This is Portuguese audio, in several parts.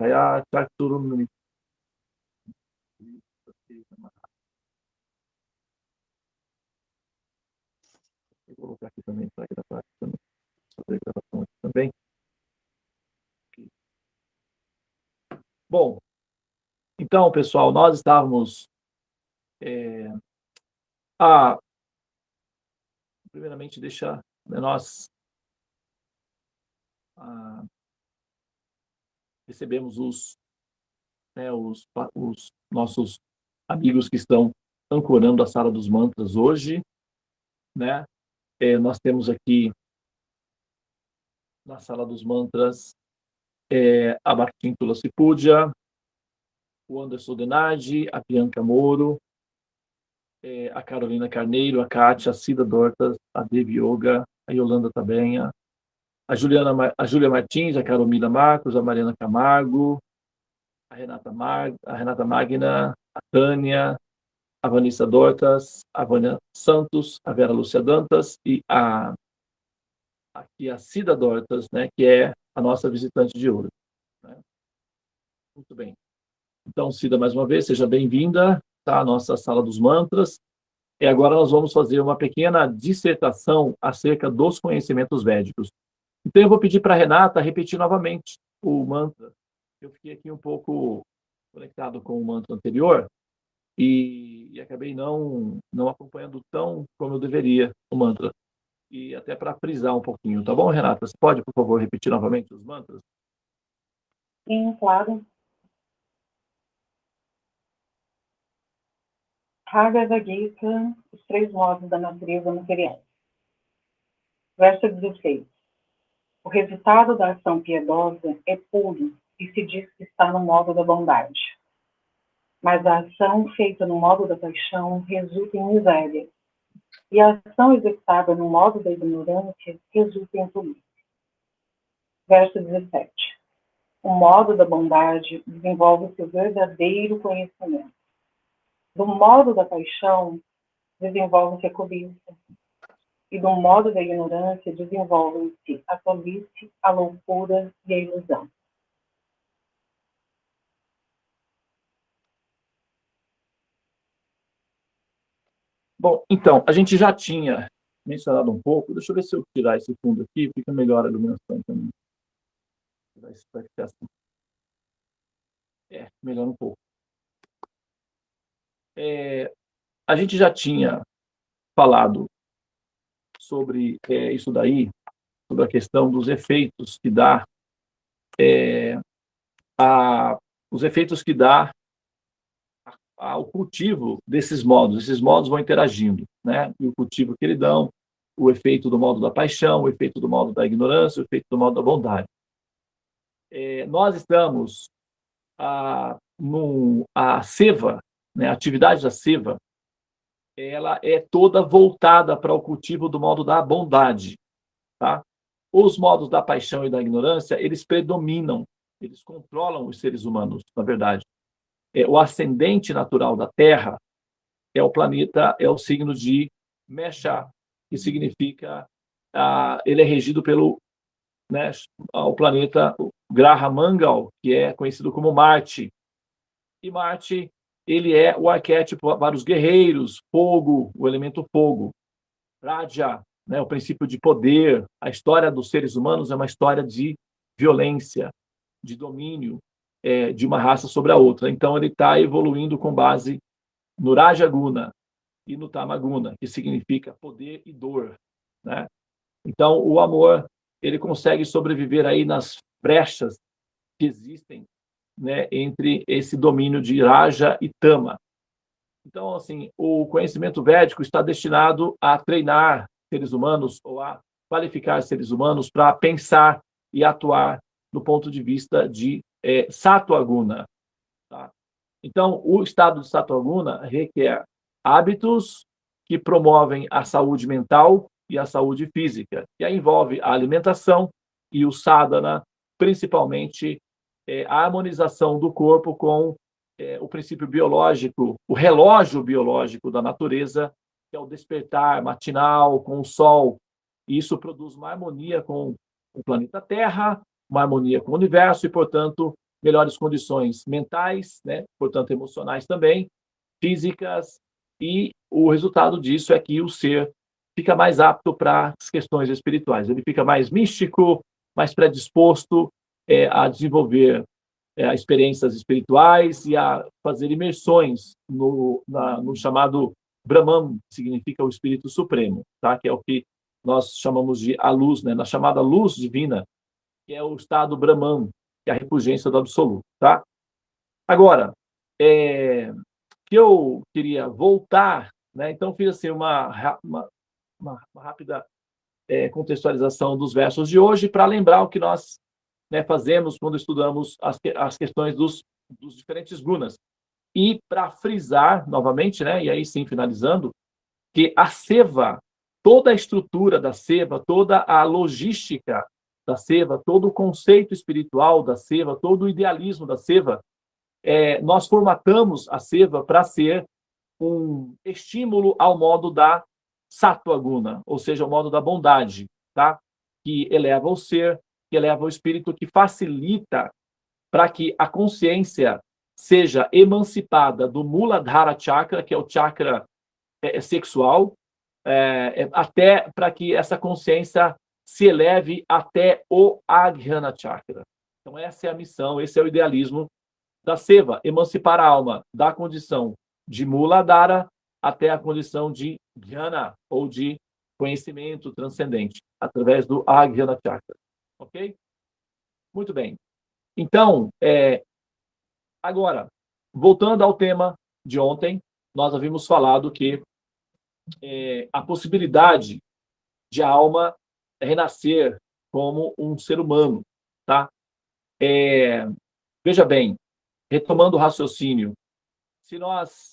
Kaya Chaturumni. Vou colocar aqui também para gravar também. Fazer gravação aqui também. Bom, então, pessoal, nós estávamos. Primeiramente, deixar nós recebemos os nossos amigos que estão ancorando a Sala dos Mantras hoje, né? Nós temos aqui na Sala dos Mantras a Bhaktin Tulasi Puja, o Anderson Denardi, a Bianca Moro, a Carolina Carneiro, a Kátia, a Cida Dortas, a Devi Yoga, a Yolanda Tabenha, a Júlia Martins, a Carolina Marcos, a Mariana Camargo, a Renata Magna, a Tânia, a Vanessa Dortas, a Vânia Santos, a Vera Lúcia Dantas e aqui a Cida Dortas, né, que é a nossa visitante de ouro. Né? Muito bem. Então, Cida, mais uma vez, seja bem-vinda, tá? À nossa Sala dos Mantras. E agora nós vamos fazer uma pequena dissertação acerca dos conhecimentos védicos. Então, eu vou pedir para a Renata repetir novamente o mantra. Eu fiquei aqui um pouco conectado com o mantra anterior e acabei não acompanhando tão como eu deveria o mantra. E até para frisar um pouquinho, tá bom, Renata? Você pode, por favor, repetir novamente os mantras? Sim, claro. Bhagavad Gita, os três modos da natureza material. Verso 16. O resultado da ação piedosa é puro e se diz que está no modo da bondade. Mas a ação feita no modo da paixão resulta em miséria, e a ação executada no modo da ignorância resulta em tolice. Verso 17. O modo da bondade desenvolve seu verdadeiro conhecimento. Do modo da paixão, desenvolve-se a cobiça. E do modo da ignorância, desenvolvem-se a tolice, a loucura e a ilusão. Bom, então, a gente já tinha mencionado um pouco, deixa eu ver se eu tirar esse fundo aqui, fica melhor a iluminação também. Vai ficar assim. Melhor um pouco. A gente já tinha falado sobre isso daí, sobre a questão dos efeitos que dá, os efeitos que dá ao cultivo desses modos. Esses modos vão interagindo, né? E o cultivo que eles dão, o efeito do modo da paixão, o efeito do modo da ignorância, o efeito do modo da bondade. Nós estamos a seva, né? A atividade da seva, ela é toda voltada para o cultivo do modo da bondade, tá? Os modos da paixão e da ignorância, eles predominam, eles controlam os seres humanos, na verdade. O ascendente natural da Terra é o planeta, é o signo de Mesha, que significa, ele é regido pelo, né, o planeta Graha Mangal, que é conhecido como Marte. E Marte, ele é o arquétipo para os guerreiros, fogo, o elemento fogo. Raja, né, o princípio de poder. A história dos seres humanos é uma história de violência, de domínio de uma raça sobre a outra. Então, ele está evoluindo com base no Rajaguna e no Tamaguna, que significa poder e dor, né? Então, o amor, ele consegue sobreviver aí nas brechas que existem, né, entre esse domínio de Raja e Tama. Então, assim, o conhecimento védico está destinado a treinar seres humanos ou a qualificar seres humanos para pensar e atuar do ponto de vista de Sattva-guna. Tá? Então, o estado de Sattva-guna requer hábitos que promovem a saúde mental e a saúde física, que aí envolve a alimentação e o sadhana, principalmente a harmonização do corpo com o princípio biológico, o relógio biológico da natureza, que é o despertar matinal com o sol. E isso produz uma harmonia com o planeta Terra, uma harmonia com o universo e, portanto, melhores condições mentais, né? Portanto, emocionais também, físicas, e o resultado disso é que o ser fica mais apto para as questões espirituais. Ele fica mais místico, mais predisposto a desenvolver experiências espirituais e a fazer imersões no chamado Brahman, que significa o Espírito Supremo, tá? Que é o que nós chamamos de a luz, né? Na chamada luz divina, que é o estado Brahman, que é a refulgência do absoluto, tá? Agora, que eu queria voltar, né? Então fiz assim uma rápida contextualização dos versos de hoje para lembrar o que nós, né, fazemos quando estudamos as questões dos diferentes gunas. E para frisar novamente, né, e aí sim finalizando, que a seva, toda a estrutura da seva, toda a logística da seva, todo o conceito espiritual da seva, todo o idealismo da seva, nós formatamos a seva para ser um estímulo ao modo da sattva guna, ou seja, ao modo da bondade, tá? Que eleva o ser, que eleva o espírito, que facilita para que a consciência seja emancipada do Muladhara Chakra, que é o chakra sexual, até para que essa consciência se eleve até o Ajnana Chakra. Então, essa é a missão, esse é o idealismo da seva, emancipar a alma da condição de Muladhara até a condição de Jnana, ou de conhecimento transcendente, através do Ajnana Chakra. Ok? Muito bem. Então, agora, voltando ao tema de ontem, nós havíamos falado que a possibilidade de a alma renascer como um ser humano, tá? Veja bem, retomando o raciocínio, se nós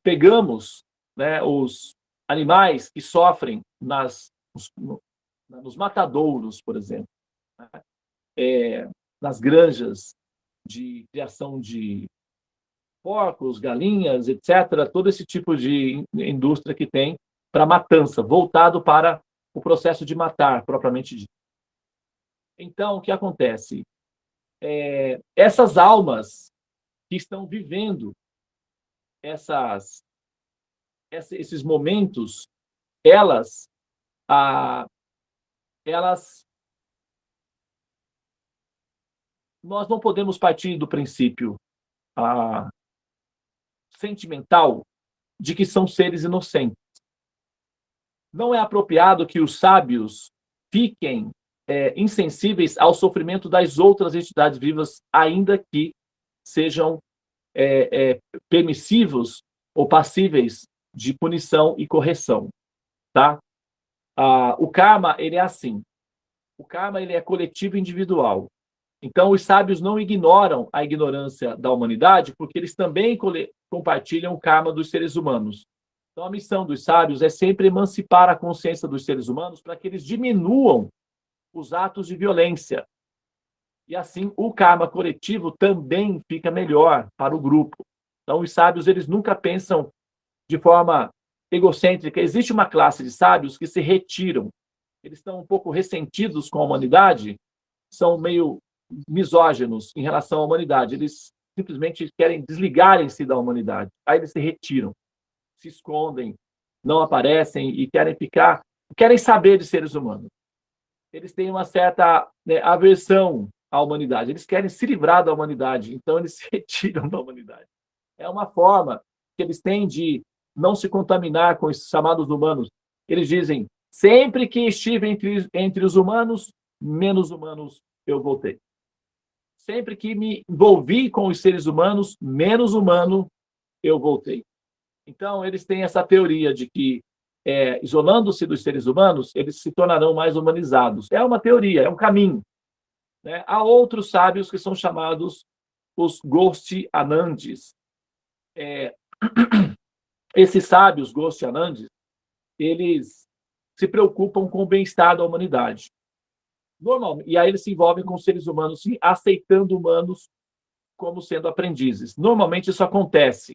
pegamos, né, os animais que sofrem nos matadouros, por exemplo, né, nas granjas de criação de porcos, galinhas, etc., todo esse tipo de indústria que tem para matança, voltado para o processo de matar, propriamente dito. Então, o que acontece? Essas almas que estão vivendo esses momentos, elas nós não podemos partir do princípio sentimental de que são seres inocentes. Não é apropriado que os sábios fiquem insensíveis ao sofrimento das outras entidades vivas, ainda que sejam permissivos ou passíveis de punição e correção, tá? O karma, ele é assim. O karma, ele é coletivo e individual. Então, os sábios não ignoram a ignorância da humanidade, porque eles também compartilham o karma dos seres humanos. Então, a missão dos sábios é sempre emancipar a consciência dos seres humanos para que eles diminuam os atos de violência. E assim, o karma coletivo também fica melhor para o grupo. Então, os sábios, eles nunca pensam de forma egocêntrica. Existe uma classe de sábios que se retiram. Eles estão um pouco ressentidos com a humanidade, são meio misóginos em relação à humanidade. Eles simplesmente querem desligarem-se da humanidade. Aí eles se retiram, se escondem, não aparecem e querem saber de seres humanos. Eles têm uma certa aversão à humanidade. Eles querem se livrar da humanidade, então eles se retiram da humanidade. É uma forma que eles têm de não se contaminar com os chamados humanos. Eles dizem, sempre que estive entre os humanos, menos humanos eu voltei. Sempre que me envolvi com os seres humanos, menos humano eu voltei. Então, eles têm essa teoria de que, isolando-se dos seres humanos, eles se tornarão mais humanizados. É uma teoria, é um caminho, né? Há outros sábios que são chamados os Gosti Anandis. Esses sábios Gosti Anandis, eles se preocupam com o bem-estar da humanidade. Normalmente, e aí eles se envolvem com os seres humanos, sim, aceitando humanos como sendo aprendizes. Normalmente isso acontece.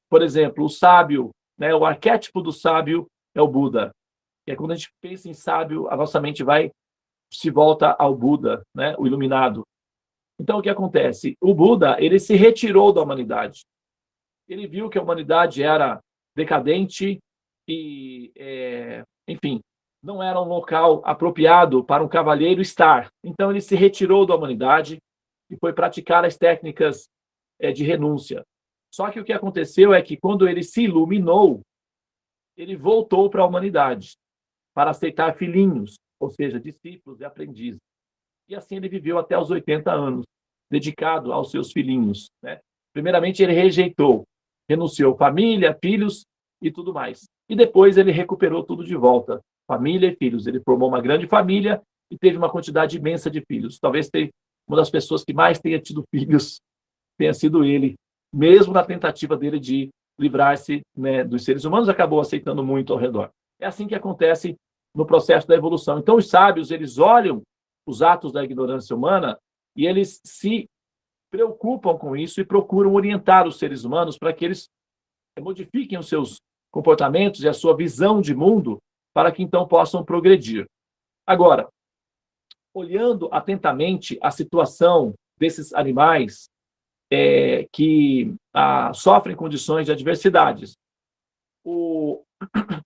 Por exemplo, o sábio, né, o arquétipo do sábio é o Buda. E quando a gente pensa em sábio, a nossa mente se volta ao Buda, né, o iluminado. Então, o que acontece? O Buda, ele se retirou da humanidade. Ele viu que a humanidade era decadente e, enfim, não era um local apropriado para um cavalheiro estar. Então, ele se retirou da humanidade e foi praticar as técnicas de renúncia. Só que o que aconteceu é que, quando ele se iluminou, ele voltou para a humanidade para aceitar filhinhos, ou seja, discípulos e aprendizes. E assim ele viveu até os 80 anos, dedicado aos seus filhinhos, né? Primeiramente, ele rejeitou, renunciou família, filhos e tudo mais. E depois ele recuperou tudo de volta, família e filhos. Ele formou uma grande família e teve uma quantidade imensa de filhos. Talvez uma das pessoas que mais tenha tido filhos tenha sido ele, mesmo na tentativa dele de livrar-se, né, dos seres humanos, acabou aceitando muito ao redor. É assim que acontece no processo da evolução. Então, os sábios, eles olham os atos da ignorância humana e eles se preocupam com isso e procuram orientar os seres humanos para que eles modifiquem os seus comportamentos e a sua visão de mundo para que então possam progredir. Agora, olhando atentamente a situação desses animais que sofrem condições de adversidades,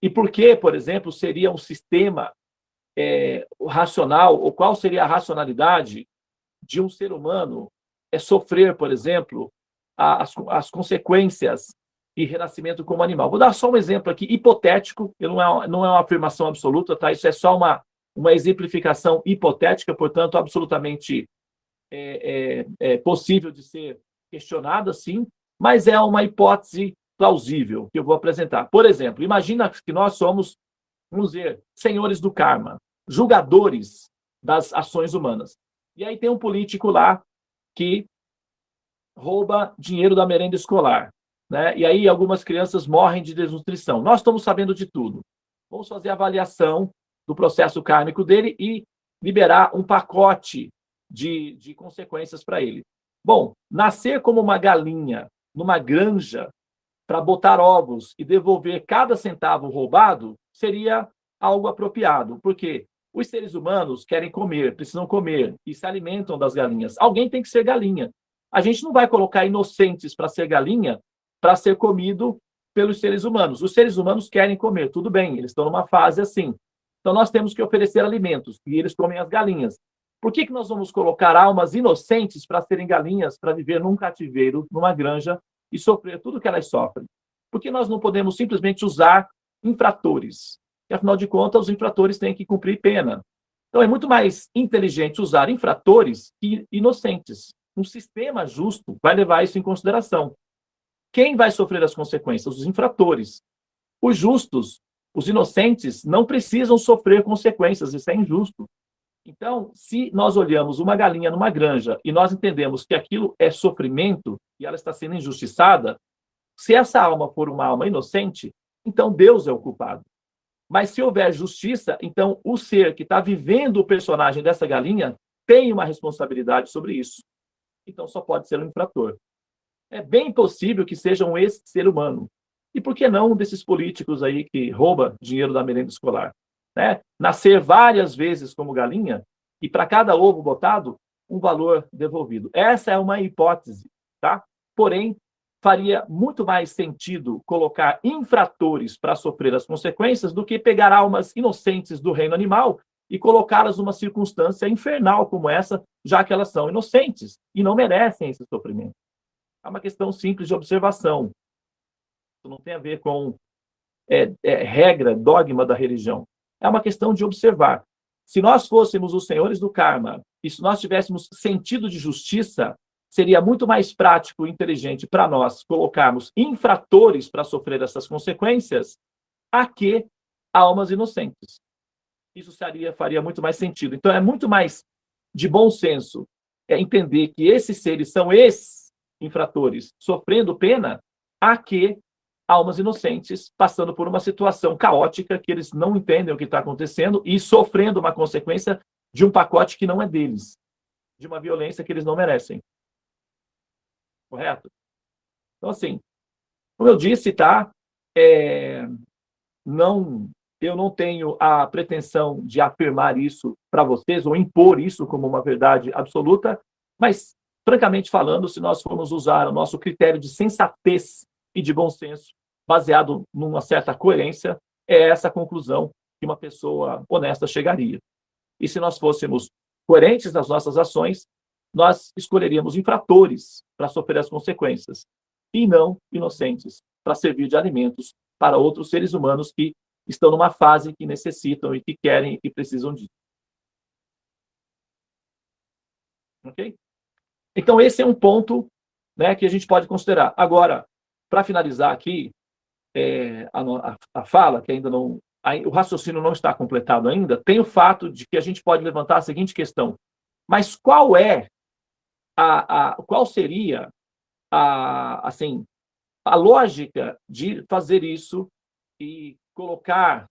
e por que, por exemplo, seria um sistema racional, ou qual seria a racionalidade de um ser humano sofrer, por exemplo, as consequências e renascimento como animal. Vou dar só um exemplo aqui hipotético, não é uma afirmação absoluta, tá? Isso é só uma exemplificação hipotética, portanto, absolutamente possível de ser questionada, sim, mas é uma hipótese plausível que eu vou apresentar. Por exemplo, imagina que nós somos, vamos dizer, senhores do karma, julgadores das ações humanas. E aí tem um político lá que rouba dinheiro da merenda escolar, né? E aí algumas crianças morrem de desnutrição. Nós estamos sabendo de tudo. Vamos fazer a avaliação do processo kármico dele e liberar um pacote de consequências para ele. Bom, nascer como uma galinha numa granja para botar ovos e devolver cada centavo roubado seria algo apropriado, porque os seres humanos querem comer, precisam comer e se alimentam das galinhas. Alguém tem que ser galinha. A gente não vai colocar inocentes para ser galinha para ser comido pelos seres humanos. Os seres humanos querem comer, tudo bem, eles estão numa fase assim. Então nós temos que oferecer alimentos e eles comem as galinhas. Por que nós vamos colocar almas inocentes para serem galinhas, para viver num cativeiro, numa granja e sofrer tudo que elas sofrem? Por que nós não podemos simplesmente usar infratores? E, afinal de contas, os infratores têm que cumprir pena. Então, é muito mais inteligente usar infratores que inocentes. Um sistema justo vai levar isso em consideração. Quem vai sofrer as consequências? Os infratores. Os justos, os inocentes, não precisam sofrer consequências, isso é injusto. Então, se nós olhamos uma galinha numa granja e nós entendemos que aquilo é sofrimento e ela está sendo injustiçada, se essa alma for uma alma inocente, então Deus é o culpado. Mas se houver justiça, então o ser que está vivendo o personagem dessa galinha tem uma responsabilidade sobre isso. Então só pode ser um infrator. É bem possível que seja esse ser humano. E por que não um desses políticos aí que rouba dinheiro da merenda escolar? Né? Nascer várias vezes como galinha e para cada ovo botado, um valor devolvido. Essa é uma hipótese, tá? Porém, faria muito mais sentido colocar infratores para sofrer as consequências do que pegar almas inocentes do reino animal e colocá-las numa circunstância infernal como essa, já que elas são inocentes e não merecem esse sofrimento. É uma questão simples de observação. Isso não tem a ver com regra, dogma da religião. É uma questão de observar. Se nós fôssemos os senhores do karma e se nós tivéssemos sentido de justiça, seria muito mais prático e inteligente para nós colocarmos infratores para sofrer essas consequências a que almas inocentes. Isso faria muito mais sentido. Então, é muito mais de bom senso entender que esses seres são esses infratores sofrendo pena a que almas inocentes passando por uma situação caótica que eles não entendem o que está acontecendo e sofrendo uma consequência de um pacote que não é deles, de uma violência que eles não merecem. Correto? Então, assim, como eu disse, tá? Eu não tenho a pretensão de afirmar isso para vocês ou impor isso como uma verdade absoluta, mas francamente falando, se nós formos usar o nosso critério de sensatez e de bom senso, baseado numa certa coerência, é essa a conclusão que uma pessoa honesta chegaria. E se nós fôssemos coerentes nas nossas ações, nós escolheríamos infratores para sofrer as consequências, e não inocentes para servir de alimentos para outros seres humanos que estão numa fase que necessitam e que querem e precisam disso. Ok? Então, esse é um ponto, né, que a gente pode considerar. Agora, para finalizar aqui, a fala, que ainda não... o raciocínio não está completado ainda, tem o fato de que a gente pode levantar a seguinte questão: mas qual seria assim, a lógica de fazer isso e colocar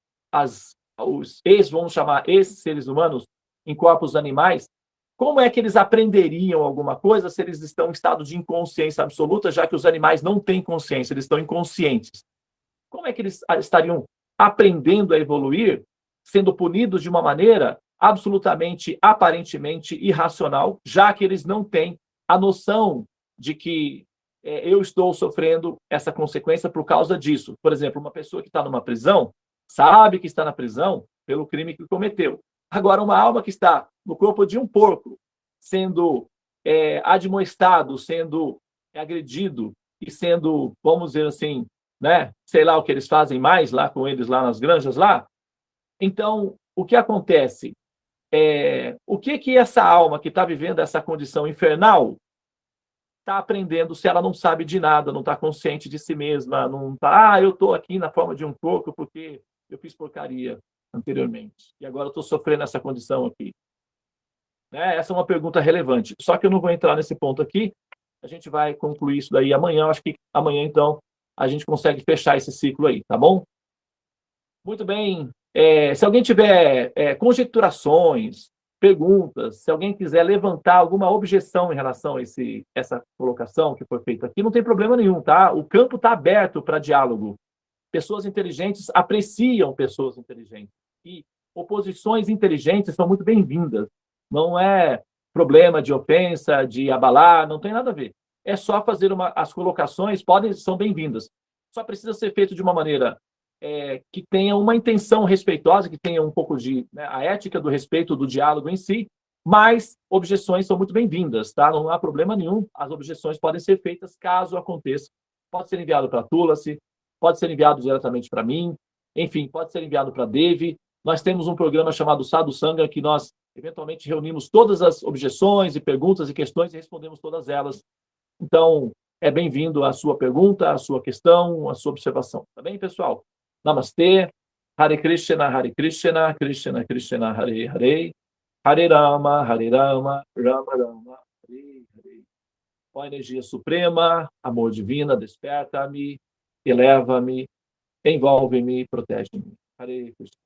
vamos chamar esses seres humanos em corpos animais? Como é que eles aprenderiam alguma coisa se eles estão em estado de inconsciência absoluta, já que os animais não têm consciência, eles estão inconscientes? Como é que eles estariam aprendendo a evoluir, sendo punidos de uma maneira absolutamente, aparentemente irracional, já que eles não têm a noção de que eu estou sofrendo essa consequência por causa disso? Por exemplo, uma pessoa que está numa prisão sabe que está na prisão pelo crime que cometeu. Agora, uma alma que está no corpo de um porco, sendo admoestado, sendo agredido e sendo, vamos dizer assim, né, sei lá o que eles fazem mais lá com eles lá nas granjas lá. Então, o que acontece? O que essa alma que está vivendo essa condição infernal está aprendendo se ela não sabe de nada, não está consciente de si mesma, não está, eu estou aqui na forma de um porco porque eu fiz porcaria anteriormente e agora estou sofrendo essa condição aqui. Né? Essa é uma pergunta relevante. Só que eu não vou entrar nesse ponto aqui. A gente vai concluir isso daí amanhã. Acho que amanhã, então, a gente consegue fechar esse ciclo aí, tá bom? Muito bem. Se alguém tiver conjecturações, perguntas, se alguém quiser levantar alguma objeção em relação a essa colocação que foi feita aqui, não tem problema nenhum, tá? O campo está aberto para diálogo. Pessoas inteligentes apreciam pessoas inteligentes. E oposições inteligentes são muito bem-vindas. Não é problema de ofensa, de abalar, não tem nada a ver. É só fazer as colocações, são bem-vindas. Só precisa ser feito de uma maneira que tenha uma intenção respeitosa, que tenha um pouco de a ética do respeito do diálogo em si, mas objeções são muito bem-vindas, tá? Não há problema nenhum. As objeções podem ser feitas caso aconteça. Pode ser enviado para a Tulasi, pode ser enviado diretamente para mim, enfim, pode ser enviado para a Devi. Nós temos um programa chamado Sadhu Sangha, que nós eventualmente reunimos todas as objeções e perguntas e questões e respondemos todas elas. Então, é bem-vindo a sua pergunta, a sua questão, a sua observação. Tá bem, pessoal? Namastê. Hare Krishna, Krishna Krishna, Hare Hare. Hare Rama, Rama Rama, Hare Hare. Ó energia suprema, amor divina, desperta-me, eleva-me, envolve-me, protege-me. Hare Krishna.